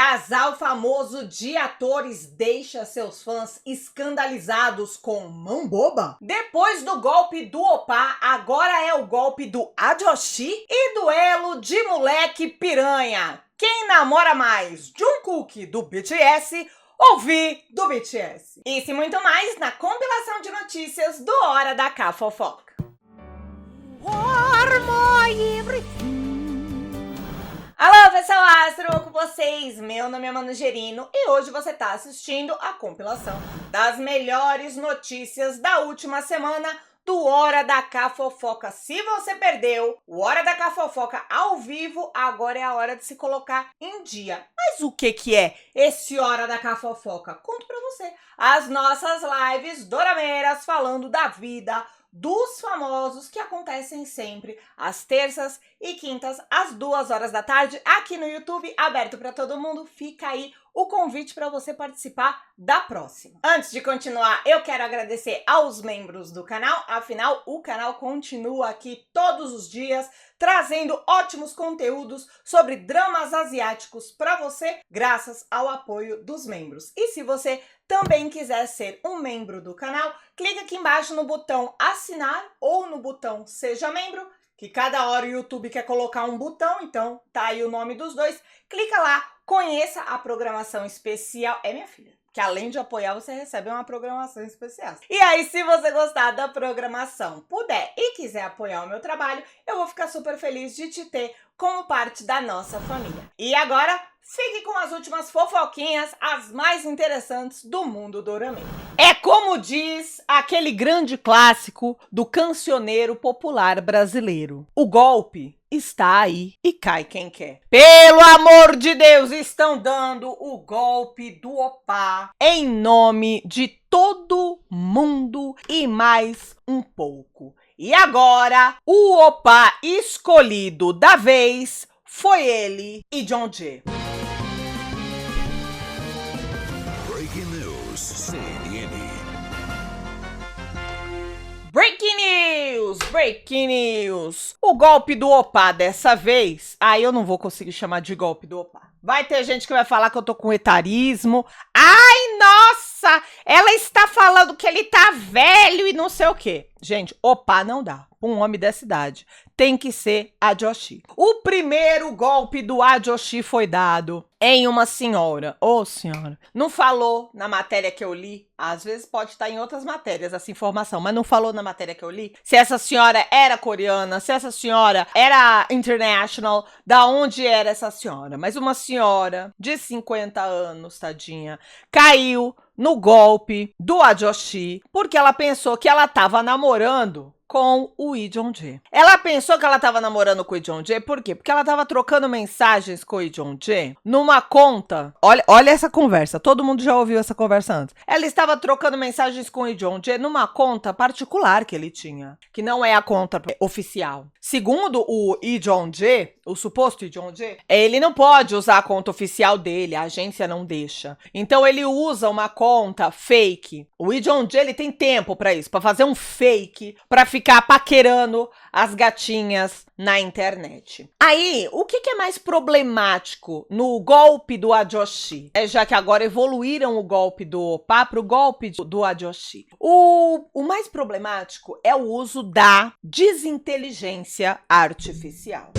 Casal famoso de atores deixa seus fãs escandalizados com mão boba? Depois do golpe do Oppa, agora é o golpe do Ajoshi e duelo de moleque piranha. Quem namora mais, Jungkook do BTS ou V do BTS? Isso e muito mais na compilação de notícias do Hora da Cá Fofoca. Alô, pessoal astro, com vocês? Meu nome é Manu Gerino e hoje você está assistindo a compilação das melhores notícias da última semana do Hora da Cá Fofoca. Se você perdeu o Hora da Cá Fofoca ao vivo, agora é a hora de se colocar em dia. Mas o que é esse Hora da Cá Fofoca? Conto pra você. As nossas lives dorameiras falando da vida dos famosos que acontecem sempre às terças e quintas, às 2h da tarde, aqui no YouTube, aberto para todo mundo. Fica aí o convite para você participar da próxima. Antes de continuar, eu quero agradecer aos membros do canal, afinal, o canal continua aqui todos os dias, trazendo ótimos conteúdos sobre dramas asiáticos para você, graças ao apoio dos membros. E se você também quiser ser um membro do canal, clica aqui embaixo no botão assinar ou no botão seja membro, que cada hora o YouTube quer colocar um botão, então tá aí o nome dos dois. Clica lá, conheça a programação especial. É, minha filha, que além de apoiar, você recebe uma programação especial. E aí, se você gostar da programação, puder e quiser apoiar o meu trabalho, eu vou ficar super feliz de te ter como parte da nossa família. E agora, fique com as últimas fofoquinhas, as mais interessantes do mundo dorameiro. É como diz aquele grande clássico do cancioneiro popular brasileiro: o golpe está aí e cai quem quer. Pelo amor de Deus, estão dando o golpe do Oppa em nome de todo mundo e mais um pouco. E agora, o Oppa escolhido da vez foi ele e Jeonjae. Breaking news, CNN. Breaking news! Breaking news! O golpe do Oppa dessa vez, eu não vou conseguir chamar de golpe do Oppa. Vai ter gente que vai falar que eu tô com etarismo. Ai, nossa! Ela está falando que ele tá velho e não sei o quê. Gente, Oppa não dá. Um homem dessa idade tem que ser Ajoshi. O primeiro golpe do Ajoshi foi dado em uma senhora. Ô, senhora. Não falou na matéria que eu li. Às vezes pode estar em outras matérias essa informação, mas não falou na matéria que eu li se essa senhora era coreana, se essa senhora era international, da onde era essa senhora. Mas uma senhora de 50 anos, tadinha, caiu no golpe do Ajoshi porque ela pensou que ela estava namorando com o Lee Jeonjae. Ela pensou que ela estava namorando com o Lee Jeonjae, por quê? Porque ela estava trocando mensagens com o Lee Jeonjae numa conta. Olha essa conversa, todo mundo já ouviu essa conversa antes. Ela estava trocando mensagens com o Lee Jeonjae numa conta particular que ele tinha, que não é a conta oficial. Segundo o Lee Jeonjae, o suposto Lee Jeonjae, ele não pode usar a conta oficial dele, a agência não deixa. Então ele usa uma conta fake. O Lee Jeonjae, ele tem tempo para isso, para fazer um fake, para ficar paquerando as gatinhas na internet. Aí, o que é mais problemático no golpe do Ajoshi? Já que agora evoluíram o golpe do Oppa para o golpe do Ajoshi. O mais problemático é o uso da desinteligência artificial.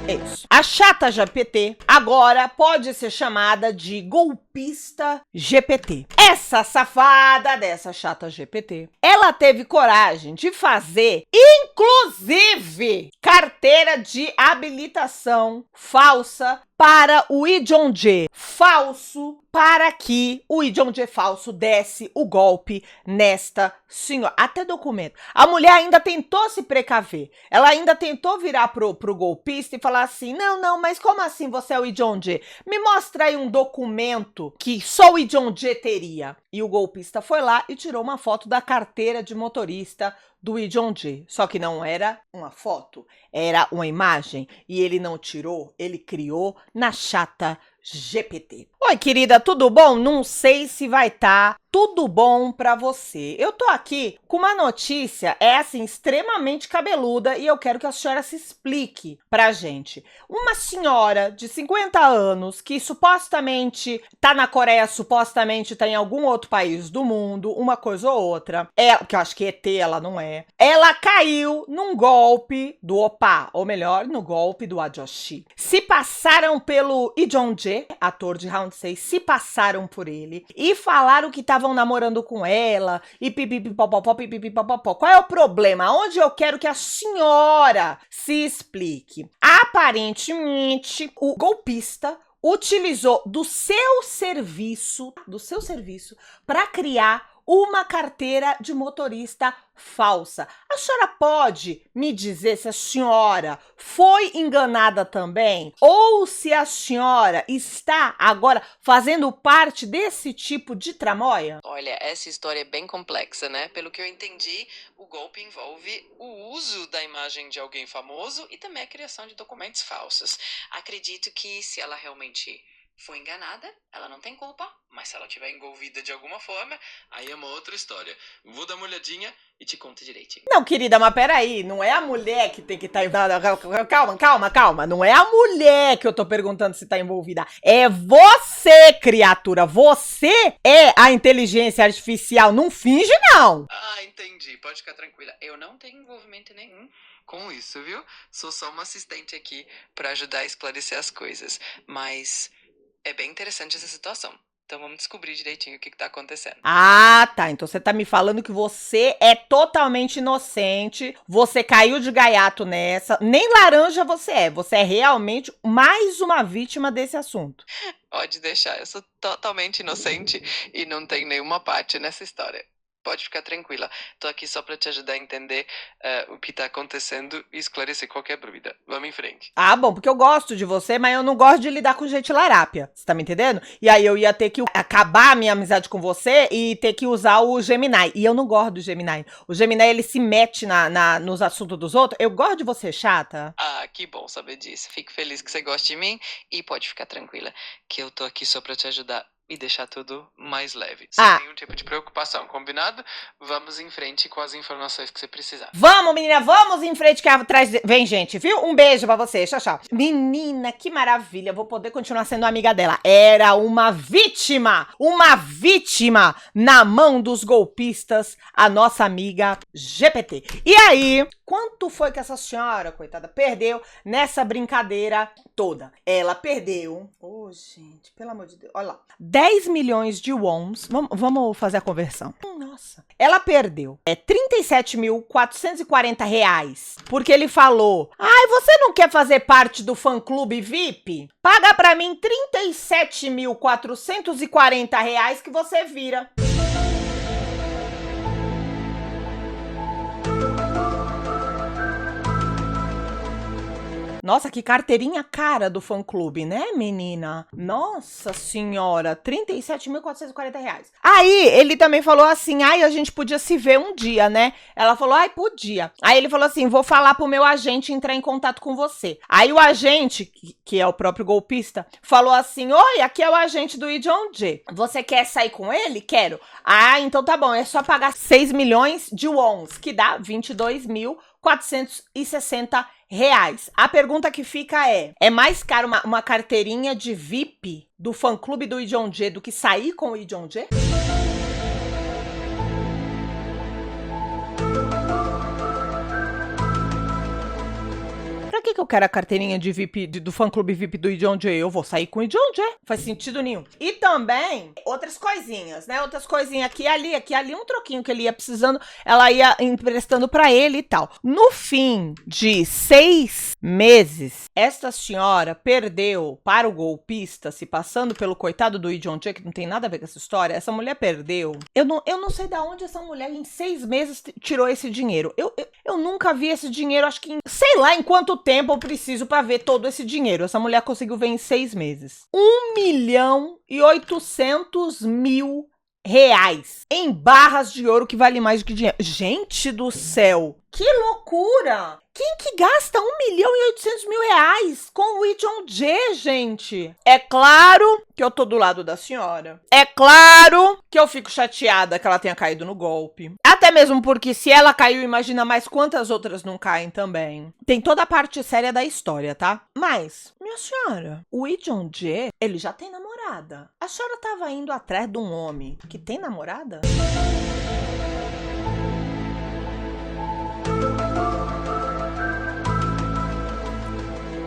Isso. A ChatGPT agora pode ser chamada de golpista GPT. Essa safada dessa ChatGPT, ela teve coragem de fazer, inclusive, carteira de habilitação falsa para o Lee Jeonjae falso, para que o Lee Jeonjae falso desse o golpe nesta senhora. Até documento. A mulher ainda tentou se precaver. Ela ainda tentou virar pro golpista e falar assim: não, mas como assim você é o Lee Jeonjae? Me mostra aí um documento que só o Lee Jeonjae teria. E o golpista foi lá e tirou uma foto da carteira de motorista do Lee Jong-jae. Só que não era uma foto, era uma imagem. E ele não tirou, ele criou na ChatGPT. Oi, querida, tudo bom? Não sei se vai estar tudo bom pra você. Eu tô aqui com uma notícia, assim, extremamente cabeluda e eu quero que a senhora se explique pra gente. Uma senhora de 50 anos que supostamente tá na Coreia, supostamente tá em algum outro país do mundo, uma coisa ou outra, que eu acho que ET ela não é, ela caiu num golpe do Opa, ou melhor, no golpe do Ajoshi. Se passaram pelo Lee Jong-jae, ator de Round 6, se passaram por ele e falaram que estavam namorando com ela e pipipipopopó, pipipipopopó. Qual é o problema? Onde eu quero que a senhora se explique. Aparentemente, o golpista utilizou do seu serviço para criar uma carteira de motorista falsa. A senhora pode me dizer se a senhora foi enganada também? Ou se a senhora está agora fazendo parte desse tipo de tramóia? Olha, essa história é bem complexa, né? Pelo que eu entendi, o golpe envolve o uso da imagem de alguém famoso e também a criação de documentos falsos. Acredito que se ela realmente foi enganada, ela não tem culpa, mas se ela estiver envolvida de alguma forma, aí é uma outra história. Vou dar uma olhadinha e te conto direitinho. Não, querida, mas peraí, não é a mulher que tem que estar envolvida. Calma. Não é a mulher que eu tô perguntando se tá envolvida. É você, criatura. Você é a inteligência artificial. Não finge, não. Ah, entendi. Pode ficar tranquila. Eu não tenho envolvimento nenhum com isso, viu? Sou só uma assistente aqui pra ajudar a esclarecer as coisas. Mas é bem interessante essa situação. Então vamos descobrir direitinho o que tá acontecendo. Ah, tá. Então você tá me falando que você é totalmente inocente. Você caiu de gaiato nessa. Nem laranja você é. Você é realmente mais uma vítima desse assunto. Pode deixar. Eu sou totalmente inocente e não tenho nenhuma parte nessa história. Pode ficar tranquila. Tô aqui só pra te ajudar a entender o que tá acontecendo e esclarecer qualquer dúvida. Vamos em frente. Ah, bom, porque eu gosto de você, mas eu não gosto de lidar com gente larápia. Você tá me entendendo? E aí eu ia ter que acabar a minha amizade com você e ter que usar o Gemini. E eu não gosto do Gemini. O Gemini, ele se mete nos assuntos dos outros. Eu gosto de você, chata. Ah, que bom saber disso. Fico feliz que você goste de mim e pode ficar tranquila que eu tô aqui só pra te ajudar e deixar tudo mais leve. Sem nenhum tipo de preocupação, combinado? Vamos em frente com as informações que você precisar. Vamos, menina, vamos em frente que atrás vem gente, viu? Um beijo pra você, tchau. Menina, que maravilha, vou poder continuar sendo amiga dela. Era uma vítima na mão dos golpistas, a nossa amiga GPT. E aí, quanto foi que essa senhora, coitada, perdeu nessa brincadeira toda? Ela perdeu, gente, pelo amor de Deus, olha lá, 10 milhões de wons, vamos fazer a conversão. Nossa. Ela perdeu 37.440 reais, porque ele falou, ai, você não quer fazer parte do fã-clube VIP? Paga pra mim 37.440 reais que você vira. Nossa, que carteirinha cara do fã-clube, né, menina? Nossa senhora, 37.440 reais. Aí, ele também falou assim, ai, a gente podia se ver um dia, né? Ela falou, ai, podia. Aí ele falou assim, vou falar pro meu agente entrar em contato com você. Aí o agente, que é o próprio golpista, falou assim, oi, aqui é o agente do Lee Jong-jae. Você quer sair com ele? Quero. Ah, então tá bom, é só pagar 6 milhões de wons, que dá 22.460 reais. A pergunta que fica é mais caro uma carteirinha de VIP do fã-clube do Lee Jong-jae do que sair com o Lee Jong-jae? Pra que eu quero a carteirinha de VIP do fã-clube VIP do Lee Jong-jae? Eu vou sair com o Lee Jong-jae. Faz sentido nenhum. E também, outras coisinhas, né? Outras coisinhas aqui e ali, um troquinho que ele ia precisando, ela ia emprestando pra ele e tal. No fim de 6 meses, esta senhora perdeu para o golpista, se passando pelo coitado do Lee Jong-jae, que não tem nada a ver com essa história, essa mulher perdeu. Eu não sei de onde essa mulher em 6 meses tirou esse dinheiro. Eu nunca vi esse dinheiro, acho que sei lá em quanto tempo eu preciso pra ver todo esse dinheiro. Essa mulher conseguiu ver em 6 meses. 1.800.000 reais em barras de ouro que vale mais do que dinheiro. Gente do céu, que loucura! Quem que gasta 1.800.000 reais com o Lee Jong-jae, gente? É claro que eu tô do lado da senhora. É claro que eu fico chateada que ela tenha caído no golpe. Até mesmo porque se ela caiu, imagina mais quantas outras não caem também. Tem toda a parte séria da história, tá? Mas, minha senhora, o Lee Jong-jae, ele já tem namorada. A senhora tava indo atrás de um homem que tem namorada?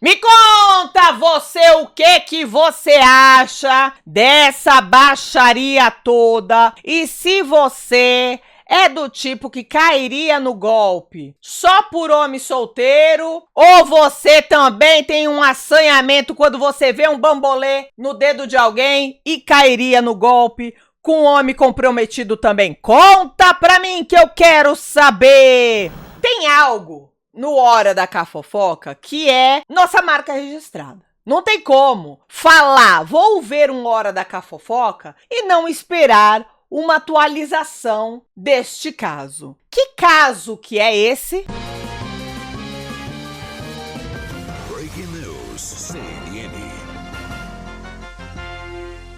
Me conta você o que você acha dessa baixaria toda e se você é do tipo que cairia no golpe só por homem solteiro ou você também tem um assanhamento quando você vê um bambolê no dedo de alguém e cairia no golpe com um homem comprometido também. Conta pra mim que eu quero saber. Tem algo no Hora da Cafofoca, que é nossa marca registrada. Não tem como falar, vou ver um Hora da Cafofoca e não esperar uma atualização deste caso. Que caso que é esse? Breaking news, CNN.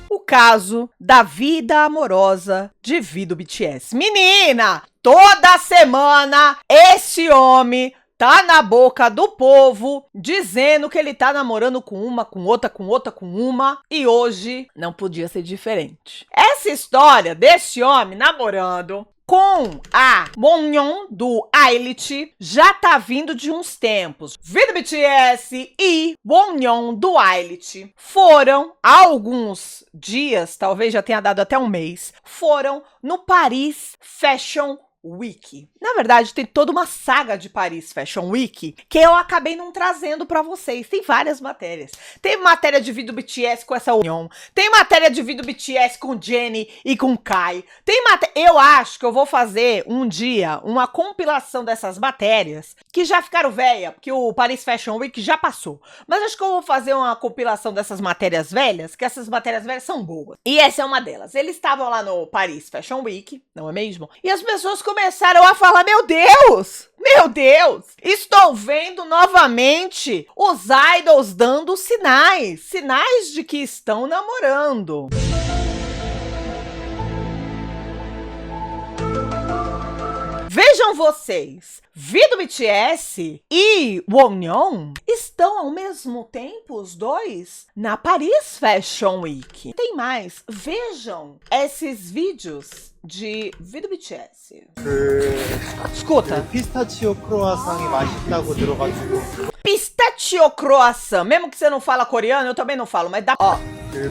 O caso da vida amorosa de V do BTS. Menina, toda semana esse homem tá na boca do povo, dizendo que ele tá namorando com uma, com outra, com outra, com uma, e hoje não podia ser diferente. Essa história desse homem namorando com a Wonyoung do IELTS já tá vindo de uns tempos. V do BTS e Wonyoung do IELTS foram, há alguns dias, talvez já tenha dado até um mês, foram no Paris Fashion Week. Na verdade, tem toda uma saga de Paris Fashion Week que eu acabei não trazendo pra vocês. Tem várias matérias. Tem matéria de V do BTS com essa união. Tem matéria de V do BTS com Jennie e com Kai. Tem matéria... Eu acho que eu vou fazer um dia uma compilação dessas matérias que já ficaram velhas, porque o Paris Fashion Week já passou. Mas acho que eu vou fazer uma compilação dessas matérias velhas, que essas matérias velhas são boas. E essa é uma delas. Eles estavam lá no Paris Fashion Week, não é mesmo? E as pessoas começaram a falar, meu Deus, estou vendo novamente os idols dando sinais de que estão namorando. Vejam vocês, V do BTS e Wonyoung estão ao mesmo tempo, os dois, na Paris Fashion Week. Tem mais, vejam esses vídeos de V do BTS. Escuta. 피스타치오 크로아상이 맛있다고 들어가지고 Pistachio croissant. Mesmo que você não fala coreano, eu também não falo, mas dá... Ó.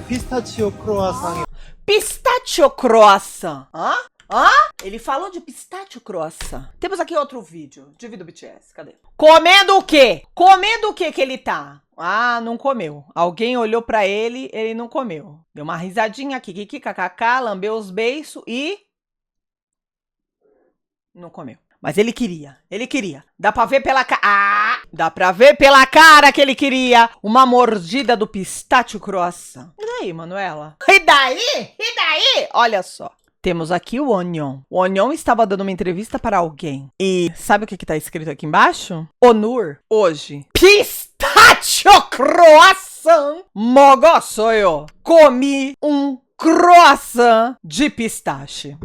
피스타치오 크로아상이 Pistachio croissant. Hã? Hã? Ele falou de pistachio croissant. Temos aqui outro vídeo de V do BTS. Cadê? Comendo o quê? Comendo o quê que ele tá? Ah, não comeu. Alguém olhou pra ele, ele não comeu. Deu uma risadinha aqui, kkk, lambeu os beiços e... não comeu. Mas ele queria. Dá pra ver pela cara... Ah! Dá pra ver pela cara que ele queria uma mordida do pistachio croissant. E daí, Manuela? E daí? Olha só. Temos aqui o Wonyoung. O Wonyoung estava dando uma entrevista para alguém. E sabe o que tá escrito aqui embaixo? Onur, hoje. Pistachio croissant. Mogosoyo. Comi um croissant de pistache.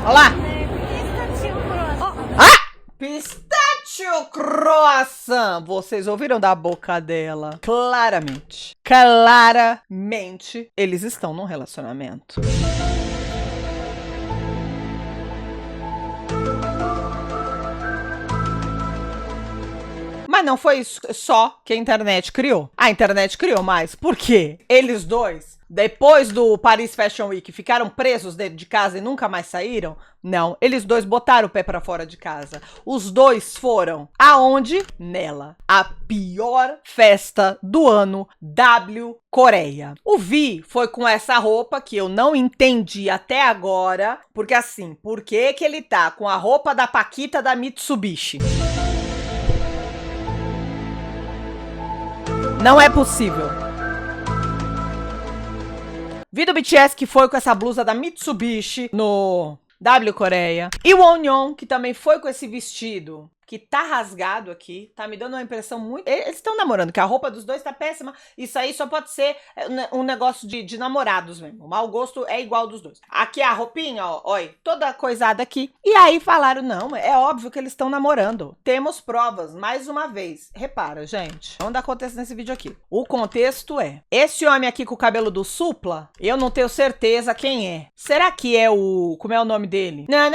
Olha lá. Pistachio croissant. Vocês ouviram da boca dela? Claramente, eles estão num relacionamento. Mas não foi isso só que a internet criou. A internet criou mais. Por quê? Eles dois, depois do Paris Fashion Week, ficaram presos dentro de casa e nunca mais saíram? Não, eles dois botaram o pé pra fora de casa. Os dois foram aonde? Nela. A pior festa do ano, W Coreia. O Vi foi com essa roupa que eu não entendi até agora. Porque assim, por que que ele tá com a roupa da Paquita da Mitsubishi? Não é possível. Vi do BTS que foi com essa blusa da Mitsubishi no W Coreia. E o Wonyoung, que também foi com esse vestido que tá rasgado aqui, tá me dando uma impressão muito... Eles estão namorando, que a roupa dos dois tá péssima. Isso aí só pode ser um negócio de namorados mesmo. O mau gosto é igual dos dois. Aqui a roupinha, ó, olha, toda coisada aqui. E aí falaram, não, é óbvio que eles estão namorando. Temos provas, mais uma vez. Repara, gente, onde acontece nesse vídeo aqui? O contexto é, esse homem aqui com o cabelo do Supla, eu não tenho certeza quem é. Será que é o... Como é o nome dele? Não.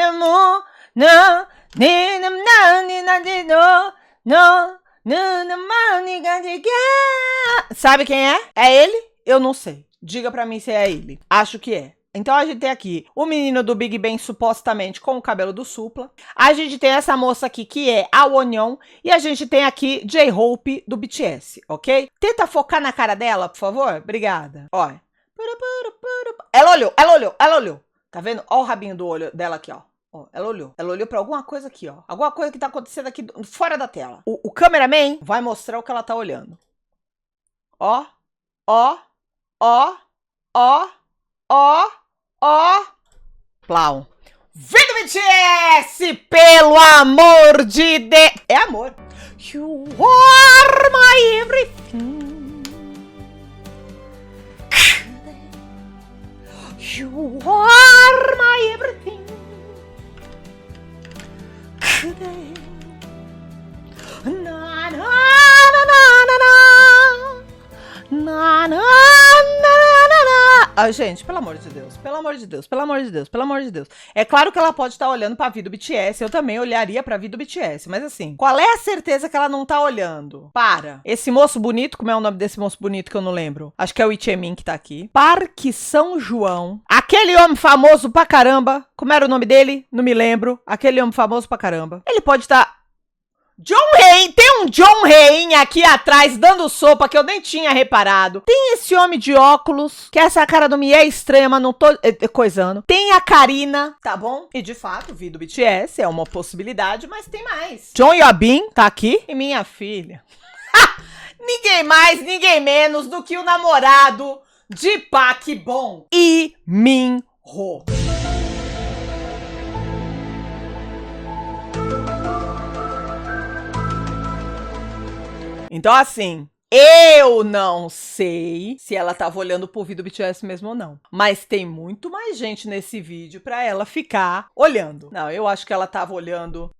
Sabe quem é? É ele? Eu não sei. Diga pra mim se é ele. Acho que é. Então a gente tem aqui o menino do Big Bang supostamente com o cabelo do Supla. A gente tem essa moça aqui que é a Wonyoung. E a gente tem aqui J-Hope do BTS, ok? Tenta focar na cara dela, por favor. Obrigada. Olha. Ela olhou. Tá vendo? Olha o rabinho do olho dela aqui, ó. Ela olhou pra alguma coisa aqui, ó. Alguma coisa que tá acontecendo aqui fora da tela. O cameraman vai mostrar o que ela tá olhando. Ó. Plau. Vem do BTS, pelo amor de Deus. É amor. You are my everything. You are my everything. Na, na, na, na, na, na, na. Ai, gente, pelo amor de Deus, pelo amor de Deus, pelo amor de Deus, pelo amor de Deus. É claro que ela pode estar olhando pra vida do BTS, eu também olharia pra vida do BTS, mas assim, qual é a certeza que ela não tá olhando? Para. Esse moço bonito, como é o nome desse moço bonito que eu não lembro? Acho que é o Ichemin que tá aqui. Parque São João. Aquele homem famoso pra caramba, como era o nome dele? Não me lembro. Aquele homem famoso pra caramba. Ele pode estar... John Hain, tem um John Hain aqui atrás dando sopa que eu nem tinha reparado. Tem esse homem de óculos, que essa cara não me é estranha, mas não tô coisando. Tem a Karina, tá bom? E de fato, vi do BTS, é uma possibilidade, mas tem mais. John Yobin tá aqui e minha filha. Ninguém mais, ninguém menos do que o namorado de Park Bom, Lee Min-ho. Então, assim, eu não sei se ela tava olhando pro vídeo do BTS mesmo ou não. Mas tem muito mais gente nesse vídeo pra ela ficar olhando. Não, eu acho que ela tava olhando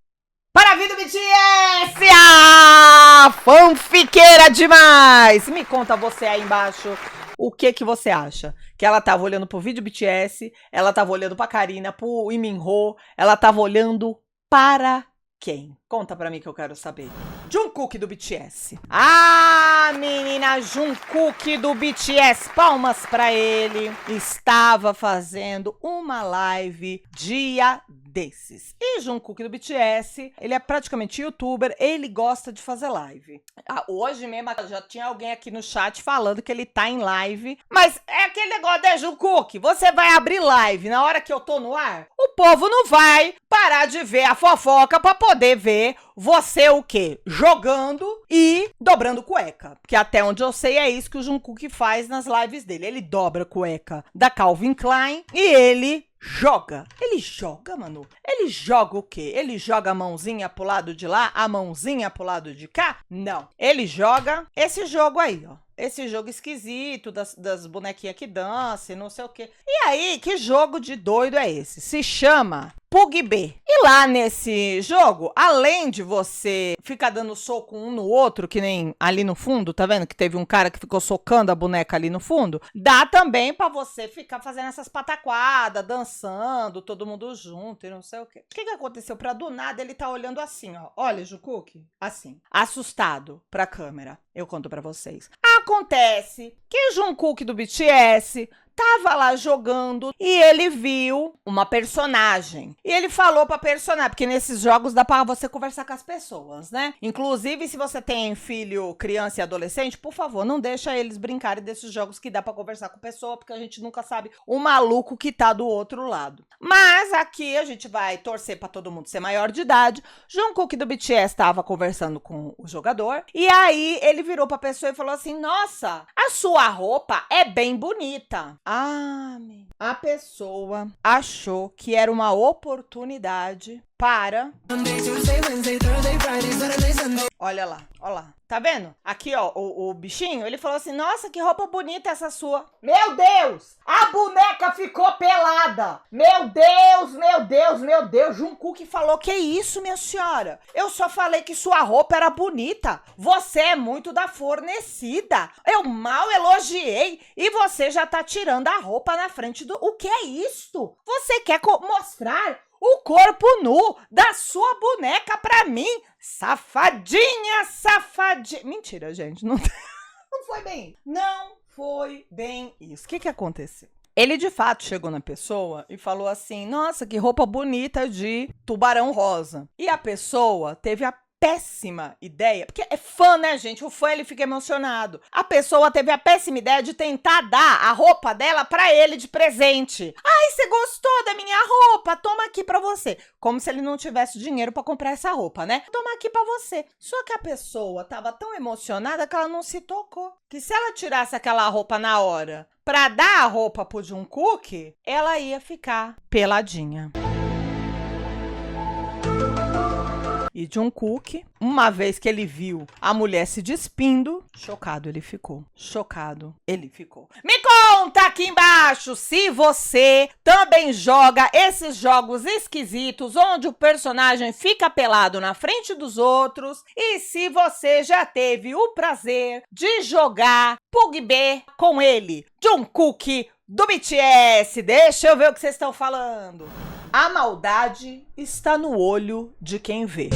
para a vida do BTS! Ah, fanfiqueira demais! Me conta você aí embaixo o que você acha. Que ela tava olhando pro vídeo do BTS, ela tava olhando pra Karina, pro Lee Min-ho, ela tava olhando para... quem? Conta pra mim que eu quero saber. Jungkook do BTS. Ah, menina, Jungkook do BTS. Palmas pra ele. Estava fazendo uma live dia desses. E Jungkook do BTS, ele é praticamente youtuber, ele gosta de fazer live. Hoje mesmo já tinha alguém aqui no chat falando que ele tá em live. Mas é aquele negócio, né, Jungkook? Você vai abrir live na hora que eu tô no ar? O povo não vai parar de ver a fofoca pra poder ver você o quê? Jogando e dobrando cueca. Porque até onde eu sei é isso que o Jungkook faz nas lives dele. Ele dobra a cueca da Calvin Klein e ele joga. Ele joga, mano. Ele joga o quê? Ele joga a mãozinha pro lado de lá, a mãozinha pro lado de cá? Não. Ele joga esse jogo aí, ó. Esse jogo esquisito das bonequinhas que dançam, não sei o quê. E aí, que jogo de doido é esse? Se chama PUBG. E lá nesse jogo, além de você ficar dando soco um no outro, que nem ali no fundo, tá vendo? Que teve um cara que ficou socando a boneca ali no fundo. Dá também pra você ficar fazendo essas pataquadas, dançando, todo mundo junto e não sei o quê. O que aconteceu? Pra do nada ele tá olhando assim, ó. Olha, Jungkook, assim. Assustado pra câmera. Eu conto pra vocês. Acontece que o Jungkook do BTS tava lá jogando e ele viu uma personagem. E ele falou pra personagem, porque nesses jogos dá pra você conversar com as pessoas, né? Inclusive, se você tem filho, criança e adolescente, por favor, não deixa eles brincarem desses jogos que dá pra conversar com pessoa, porque a gente nunca sabe o maluco que tá do outro lado. Mas aqui a gente vai torcer pra todo mundo ser maior de idade. Jungkook do BTS tava conversando com o jogador, e aí ele virou pra pessoa e falou assim: nossa, a sua roupa é bem bonita. A pessoa achou que era uma oportunidade para... Olha lá, olha lá. Tá vendo? Aqui, ó, o bichinho, ele falou assim: nossa, que roupa bonita essa sua. Meu Deus! A boneca ficou pelada! Meu Deus, meu Deus, meu Deus! Jungkook falou: que isso, minha senhora? Eu só falei que sua roupa era bonita. Você é muito da fornecida. Eu mal elogiei e você já tá tirando a roupa na frente do... O que é isto? Você quer mostrar o corpo nu da sua boneca pra mim? Safadinha, safadinha. Mentira, gente. Não foi bem. Não foi bem isso. O que aconteceu? Ele, de fato, chegou na pessoa e falou assim: nossa, que roupa bonita de tubarão rosa. E a pessoa teve a péssima ideia, porque é fã, né, gente? O fã, ele fica emocionado. A pessoa teve a péssima ideia de tentar dar a roupa dela pra ele de presente. Ai, você gostou da minha roupa? Toma aqui pra você. Como se ele não tivesse dinheiro pra comprar essa roupa, né? Toma aqui pra você. Só que a pessoa tava tão emocionada que ela não se tocou. Que se ela tirasse aquela roupa na hora pra dar a roupa pro Jungkook, ela ia ficar peladinha. E Jungkook, uma vez que ele viu a mulher se despindo, chocado ele ficou. Chocado ele ficou. Me conta aqui embaixo se você também joga esses jogos esquisitos onde o personagem fica pelado na frente dos outros e se você já teve o prazer de jogar PUBG com ele, Jungkook do BTS. Deixa eu ver o que vocês estão falando. A maldade está no olho de quem vê.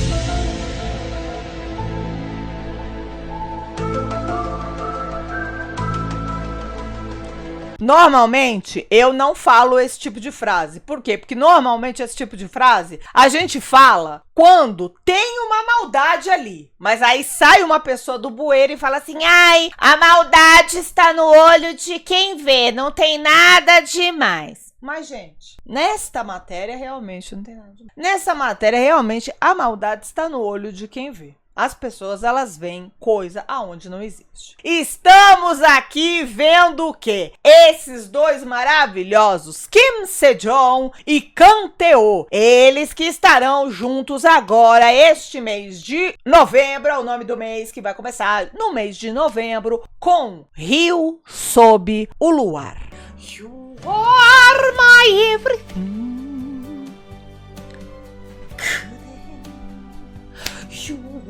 Normalmente, eu não falo esse tipo de frase. Por quê? Porque normalmente esse tipo de frase a gente fala quando tem uma maldade ali. Mas aí sai uma pessoa do bueiro e fala assim: ai, a maldade está no olho de quem vê, não tem nada demais. Mas, gente, nesta matéria realmente não tem nada demais. Nessa matéria realmente a maldade está no olho de quem vê. As pessoas, elas veem coisa aonde não existe. Estamos aqui vendo o quê? Esses dois maravilhosos, Kim Sejong e Kang Tae-ho. Eles que estarão juntos agora este mês de novembro, é o nome do mês que vai começar no mês de novembro, com Rio Sob o Luar. You are my everything.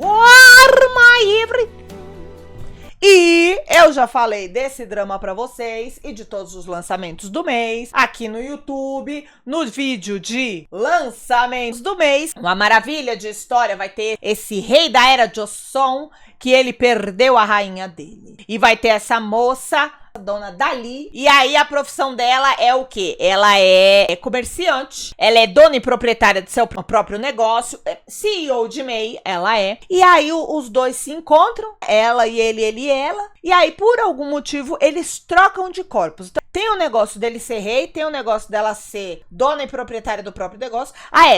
Are my everything. E eu já falei desse drama pra vocês e de todos os lançamentos do mês aqui no YouTube, no vídeo de lançamentos do mês. Uma maravilha de história, vai ter esse rei da era Joseon que ele perdeu a rainha dele. E vai ter essa moça, a dona Dali, e aí a profissão dela é o quê? Ela é comerciante, ela é dona e proprietária de seu próprio negócio, CEO de MEI, ela é. E aí os dois se encontram, ela e ele e ela, e aí por algum motivo eles trocam de corpos. Então, tem o negócio dele ser rei, tem o negócio dela ser dona e proprietária do próprio negócio.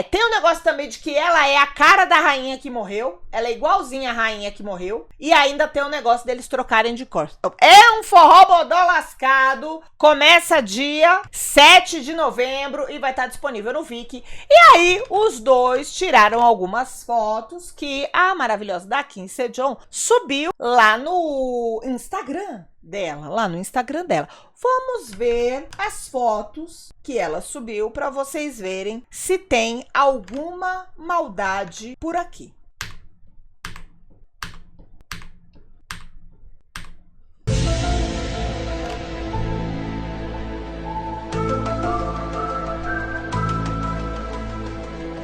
Tem o negócio também de que ela é a cara da rainha que morreu, ela é igualzinha à rainha que morreu, e ainda tem o negócio deles trocarem de corpos. É um forró bodó lascado, começa dia 7 de novembro e vai estar disponível no Viki. E aí os dois tiraram algumas fotos que a maravilhosa da Kim Sejong subiu lá no Instagram dela, Vamos ver as fotos que ela subiu para vocês verem se tem alguma maldade por aqui.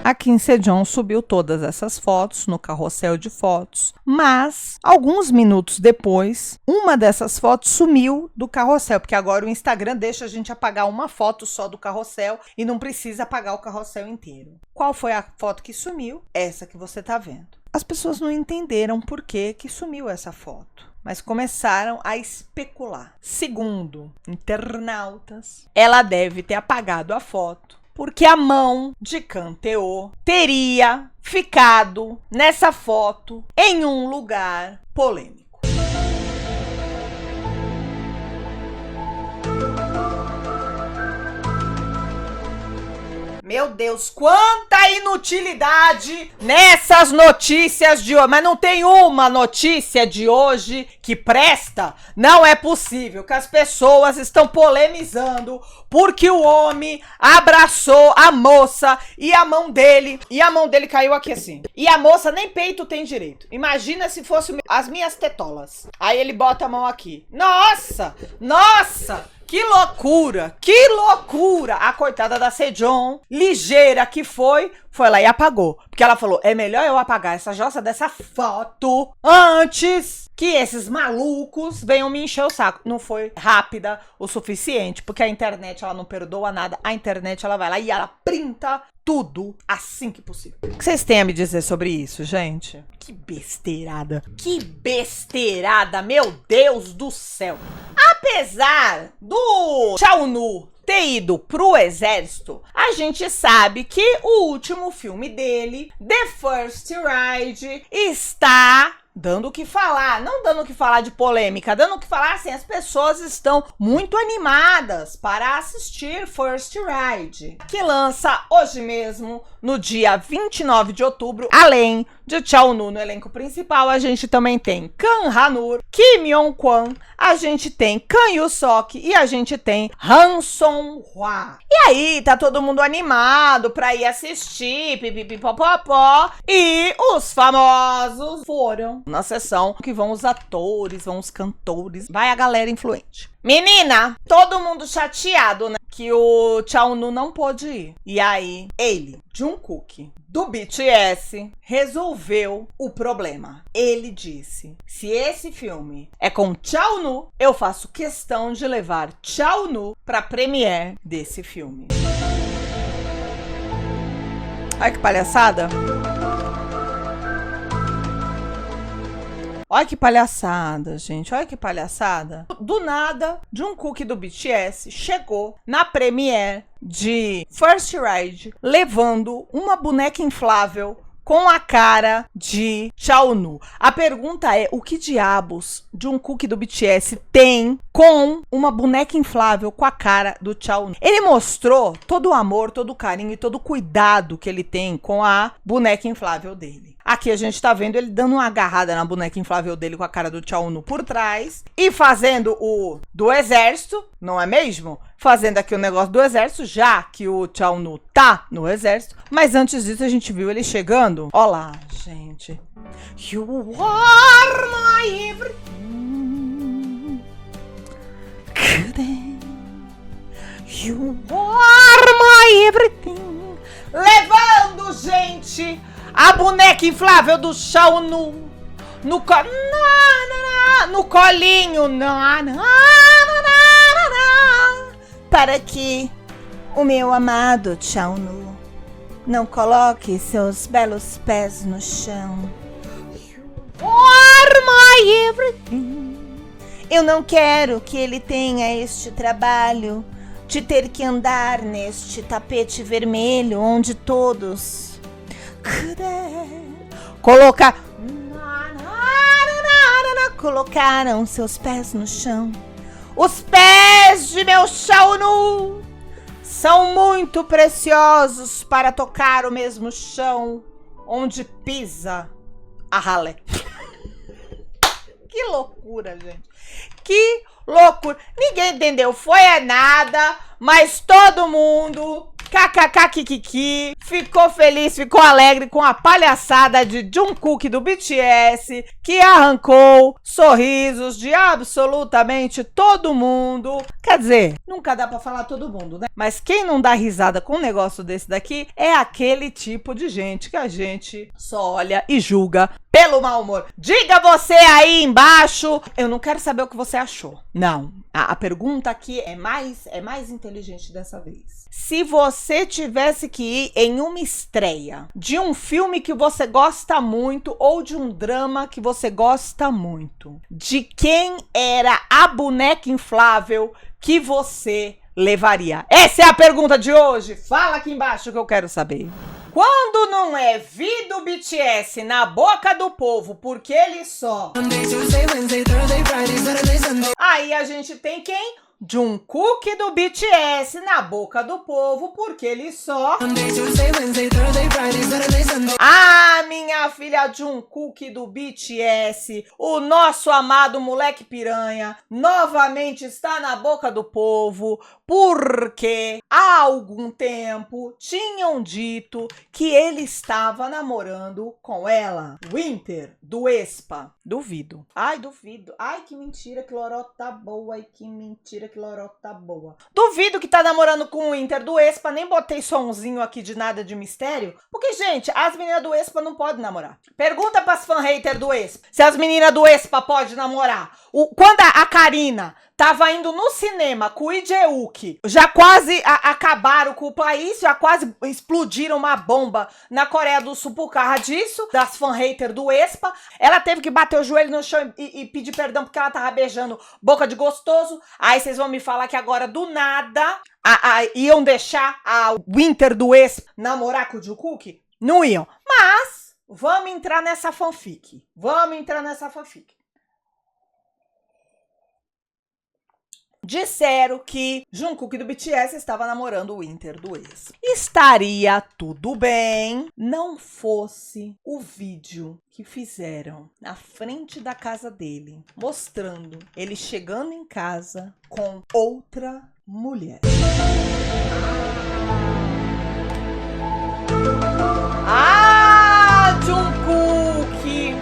A Kim Sejong subiu todas essas fotos no carrossel de fotos, mas alguns minutos depois, uma dessas fotos sumiu do carrossel, porque agora o Instagram deixa a gente apagar uma foto só do carrossel e não precisa apagar o carrossel inteiro. Qual foi a foto que sumiu? Essa que você tá vendo. As pessoas não entenderam por que sumiu essa foto, mas começaram a especular. Segundo internautas, ela deve ter apagado a foto porque a mão de Kang Tae-ho teria ficado nessa foto em um lugar polêmico. Meu Deus, quanta inutilidade nessas notícias de hoje. Mas não tem uma notícia de hoje que presta. Não é possível que as pessoas estão polemizando porque o homem abraçou a moça e a mão dele caiu aqui assim. E a moça nem peito tem direito. Imagina se fosse as minhas tetolas. Aí ele bota a mão aqui. Nossa! Nossa! Que loucura! Que loucura! A coitada da Sejong, ligeira que foi lá e apagou. Porque ela falou, é melhor eu apagar essa jossa dessa foto antes que esses malucos venham me encher o saco. Não foi rápida o suficiente, porque a internet, ela não perdoa nada. A internet, ela vai lá e ela printa tudo assim que possível. O que vocês têm a me dizer sobre isso, gente? Que besteirada. Que besteirada, meu Deus do céu. Apesar do Chaonu ter ido pro exército, a gente sabe que o último filme dele, The First Ride, está dando o que falar, não dando o que falar de polêmica, dando o que falar assim, as pessoas estão muito animadas para assistir First Ride, que lança hoje mesmo, no dia 29 de outubro, além de Chaonu no elenco principal, a gente também tem Kang Ha-nur, Kim Yong-kwon, a gente tem Kang Yoo-sok e a gente tem Han Song-hwa. E aí, tá todo mundo animado pra ir assistir, pipipipopopó, e os famosos foram na sessão que vão os atores, vão os cantores, vai a galera influente. Menina, todo mundo chateado, né? Que o Chaonu não pôde ir. E aí, ele, Jungkook, do BTS, resolveu o problema. Ele disse, se esse filme é com Chaonu, eu faço questão de levar Chaonu pra premiere desse filme. Olha que palhaçada. Olha que palhaçada, gente. Olha que palhaçada. Do nada, Jungkook do BTS chegou na premiere de First Ride levando uma boneca inflável com a cara de Chaonu. A pergunta é, o que diabos Jungkook do BTS tem com uma boneca inflável com a cara do Chaonu? Ele mostrou todo o amor, todo o carinho e todo o cuidado que ele tem com a boneca inflável dele. Aqui a gente tá vendo ele dando uma agarrada na boneca inflável dele com a cara do Chaonu por trás e fazendo o do exército, não é mesmo? Fazendo aqui o negócio do exército, já que o Chaonu tá no exército. Mas antes disso a gente viu ele chegando. Ó lá, gente. You are my everything. You are my everything. Levando, gente, a boneca inflável do Chaonu no colinho. Para que o meu amado Chaonu não coloque seus belos pés no chão. You are my everything. Eu não quero que ele tenha este trabalho de ter que andar neste tapete vermelho onde todos colocaram seus pés no chão. Os pés de meu Chaonu são muito preciosos para tocar o mesmo chão onde pisa a ralé. Que loucura, gente. Que loucura. Ninguém entendeu, foi nada, mas todo mundo, kkkikiki, ficou feliz, ficou alegre com a palhaçada de Jungkook do BTS, que arrancou sorrisos de absolutamente todo mundo. Quer dizer, nunca dá pra falar todo mundo, né? Mas quem não dá risada com um negócio desse daqui é aquele tipo de gente que a gente só olha e julga pelo mau humor. Diga você aí embaixo. Eu não quero saber o que você achou. Não. A pergunta aqui é mais inteligente dessa vez. Se você tivesse que ir em uma estreia de um filme que você gosta muito ou de um drama que você gosta muito, de quem era a boneca inflável que você levaria? Essa é a pergunta de hoje. Fala aqui embaixo que eu quero saber. Quando não é Vi do BTS na boca do povo, porque ele só... Aí a gente tem quem? Jungkook do BTS na boca do povo, porque ele só... Ah, minha filha, Jungkook do BTS, o nosso amado moleque piranha, novamente está na boca do povo, porque há algum tempo tinham dito que ele estava namorando com ela. Winter, do aespa. Duvido. Ai, duvido. Ai, que mentira, que lorota boa. Ai, que mentira, que lorota boa. Duvido que tá namorando com o Winter do aespa. Nem botei somzinho aqui de nada de mistério. Porque, gente, as meninas do aespa não podem namorar. Pergunta pras fan-haters do aespa se as meninas do aespa podem namorar. Quando a Karina tava indo no cinema com o Lee Jae-wook, já quase acabaram com o país, já quase explodiram uma bomba na Coreia do Sul por causa disso, das fan-haters do aespa. Ela teve que bater o joelho no chão e pedir perdão porque ela tava beijando boca de gostoso. Aí vocês vão me falar que agora, do nada, iam deixar a Winter do aespa namorar com o Jungkook? Não iam. Mas vamos entrar nessa fanfic. Disseram que Jungkook do BTS estava namorando o Winter do aespa. Estaria tudo bem, não fosse o vídeo que fizeram na frente da casa dele, mostrando ele chegando em casa com outra mulher. Jungkook!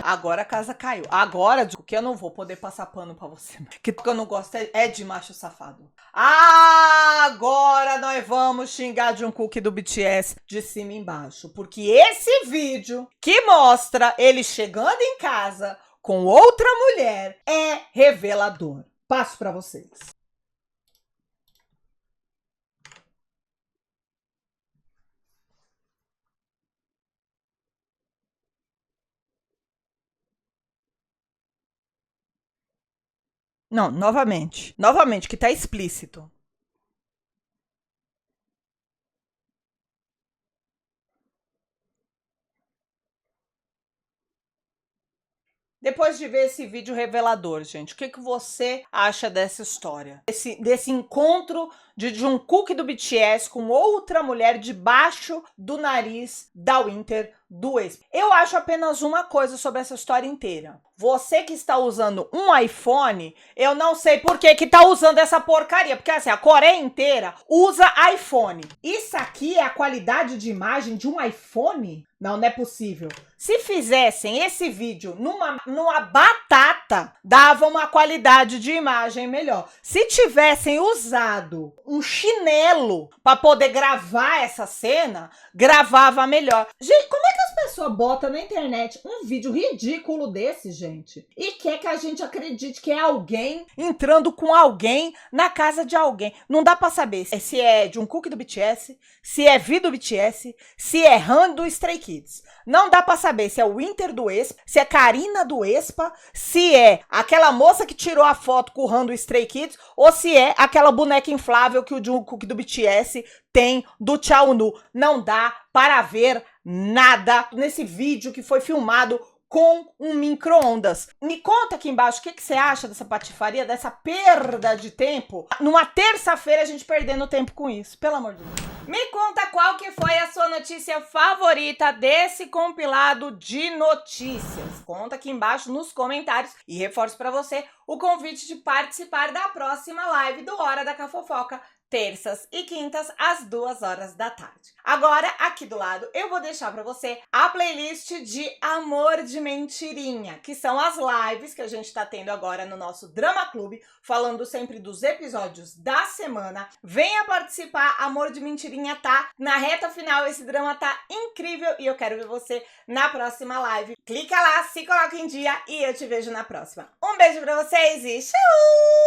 Agora a casa caiu. Agora, Jungkook, eu não vou poder passar pano pra você. Que eu não gosto é de macho safado. Agora nós vamos xingar Jungkook do BTS de cima e embaixo. Porque esse vídeo que mostra ele chegando em casa com outra mulher é revelador. Passo pra vocês. Não, novamente, que tá explícito. Depois de ver esse vídeo revelador, gente, o que você acha dessa história? Desse encontro de Jungkook do BTS com outra mulher debaixo do nariz da Winter do aespa. Eu acho apenas uma coisa sobre essa história inteira. Você que está usando um iPhone, eu não sei por que tá usando essa porcaria. Porque assim, a Coreia inteira usa iPhone. Isso aqui é a qualidade de imagem de um iPhone? Não é possível. Se fizessem esse vídeo numa batata, dava uma qualidade de imagem melhor. Se tivessem usado um chinelo para poder gravar essa cena, gravava melhor. Gente, como é que as pessoas botam na internet um vídeo ridículo desse, gente? E quer que a gente acredite que é alguém entrando com alguém na casa de alguém. Não dá para saber se é Jungkook do BTS, se é V do BTS, se é Han do Stray Kids. Não dá pra saber se é o Winter do aespa, se é Karina do aespa, se é aquela moça que tirou a foto com o Han do Stray Kids, ou se é aquela boneca inflável que o Jungkook do BTS tem do Chaunu. Não dá para ver nada nesse vídeo que foi filmado com um micro-ondas. Me conta aqui embaixo o que você acha dessa patifaria, dessa perda de tempo. Numa terça-feira a gente perdendo tempo com isso, pelo amor de Deus. Me conta qual que foi a sua notícia favorita desse compilado de notícias. Conta aqui embaixo nos comentários e reforço para você o convite de participar da próxima live do Hora da Cafofoca, terças e quintas, às 2 horas da tarde. Agora, aqui do lado, eu vou deixar para você a playlist de Amor de Mentirinha, que são as lives que a gente tá tendo agora no nosso Drama Clube, falando sempre dos episódios da semana. Venha participar, Amor de Mentirinha tá na reta final, esse drama tá incrível e eu quero ver você na próxima live. Clica lá, se coloca em dia e eu te vejo na próxima. Um beijo pra vocês e tchau!